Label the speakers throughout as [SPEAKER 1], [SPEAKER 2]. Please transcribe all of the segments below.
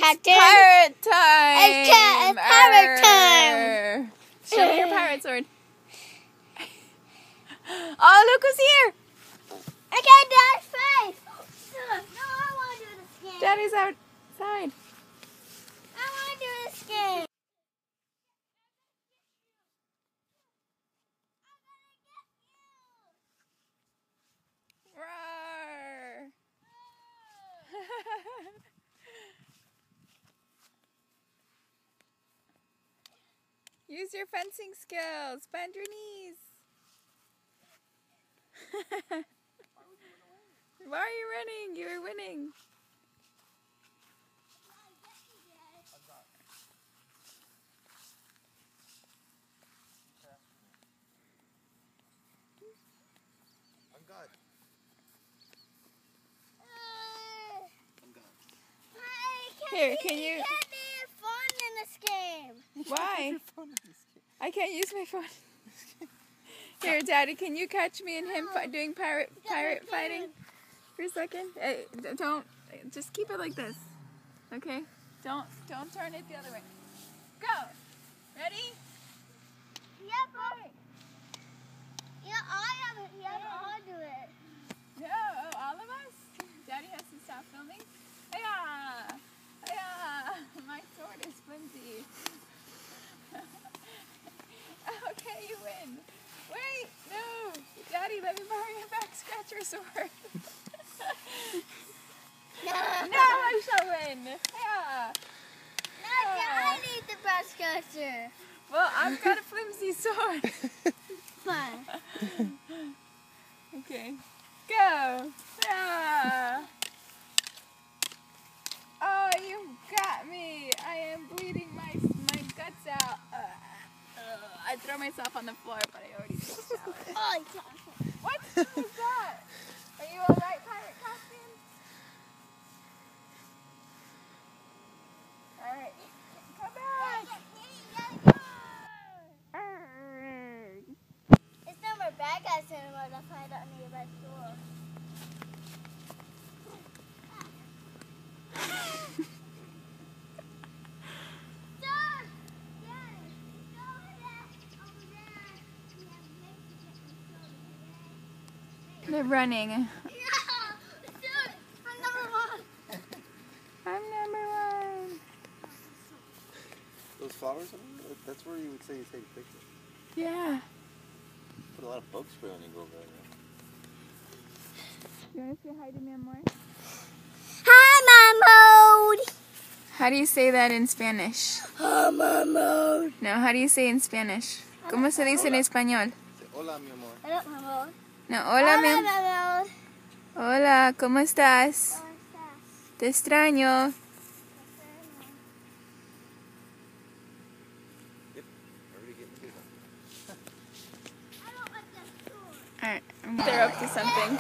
[SPEAKER 1] Captain.
[SPEAKER 2] Pirate time!
[SPEAKER 1] It's pirate time!
[SPEAKER 2] Show me your pirate sword. Oh, look who's here!
[SPEAKER 1] I got Dad's face! No, I want to do this game.
[SPEAKER 2] Daddy's outside.
[SPEAKER 1] I want to do this game.
[SPEAKER 2] Roar! Use your fencing skills. Bend your knees. Why are you running? You were winning.
[SPEAKER 3] I'm God.
[SPEAKER 2] Here, can you?
[SPEAKER 1] You can't be fun in this game.
[SPEAKER 2] Why? I can't use my phone. Here, Daddy, can you catch me and him doing pirate fighting for a second? Don't, just keep it like this, okay? Don't turn it the other way. Go. Ready?
[SPEAKER 1] Yep. Yeah, I have it. Yeah, I'll do it.
[SPEAKER 2] No, all of us? Daddy has to stop filming. Hiya! Hiya! My sword is flimsy. Okay, you win. Wait, no. Daddy, let me borrow your back scratcher sword.
[SPEAKER 1] No,
[SPEAKER 2] No, I shall win. Yeah.
[SPEAKER 1] No, I need the best scratcher.
[SPEAKER 2] Well, I've got a flimsy sword.
[SPEAKER 1] Fine.
[SPEAKER 2] Okay. Go. Yeah. Oh, you got me. I am bleeding my guts out. I throw myself on the floor, but I already took a shower.
[SPEAKER 1] Oh, exactly.
[SPEAKER 2] What was that? Are you alright, pirate costume? Alright. Come back.
[SPEAKER 1] It's not my bad guys anymore. That's why I don't need a red door.
[SPEAKER 2] They're running.
[SPEAKER 1] I'm number one.
[SPEAKER 2] I'm number one.
[SPEAKER 3] Those flowers over there, that's where you would say you take a picture.
[SPEAKER 2] Yeah.
[SPEAKER 3] Put a lot of bug spray when you go over there.
[SPEAKER 2] You want to say hi to me more?
[SPEAKER 1] Hi, Mom.
[SPEAKER 2] How do you say that in Spanish?
[SPEAKER 1] Hi, Mom.
[SPEAKER 2] No, how do you say in Spanish? ¿Cómo se dice en español?
[SPEAKER 3] Hola, mi amor.
[SPEAKER 1] Hello, Mom.
[SPEAKER 2] No, hola, mi amor.
[SPEAKER 1] Mom.
[SPEAKER 2] Hola, ¿cómo estás?
[SPEAKER 1] ¿Cómo estás?
[SPEAKER 2] Te extraño.
[SPEAKER 3] Yep. Already getting good.
[SPEAKER 1] I don't like that door.
[SPEAKER 2] Alright, they're up to something.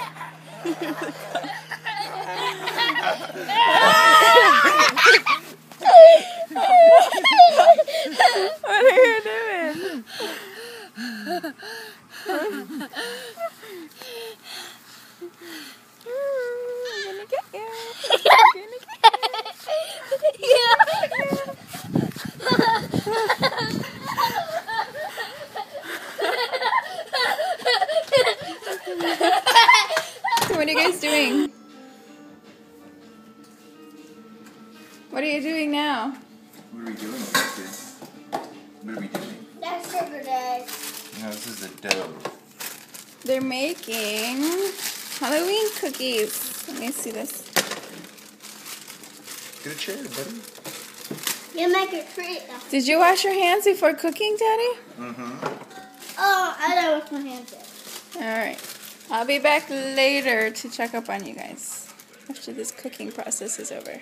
[SPEAKER 2] What are you doing? I'm gonna get you. I'm gonna So what are you guys doing? What are you doing now?
[SPEAKER 3] What are we doing, kids? What are we doing?
[SPEAKER 1] That's Sugar Day.
[SPEAKER 3] No, this is the dough.
[SPEAKER 2] They're making Halloween cookies. Let me see this.
[SPEAKER 3] Get a chair, buddy.
[SPEAKER 1] You make a treat.
[SPEAKER 2] Did you wash your hands before cooking, Daddy?
[SPEAKER 3] Mm-hmm.
[SPEAKER 1] Oh, I don't wash my hands yet.
[SPEAKER 2] Alright. I'll be back later to check up on you guys after this cooking process is over.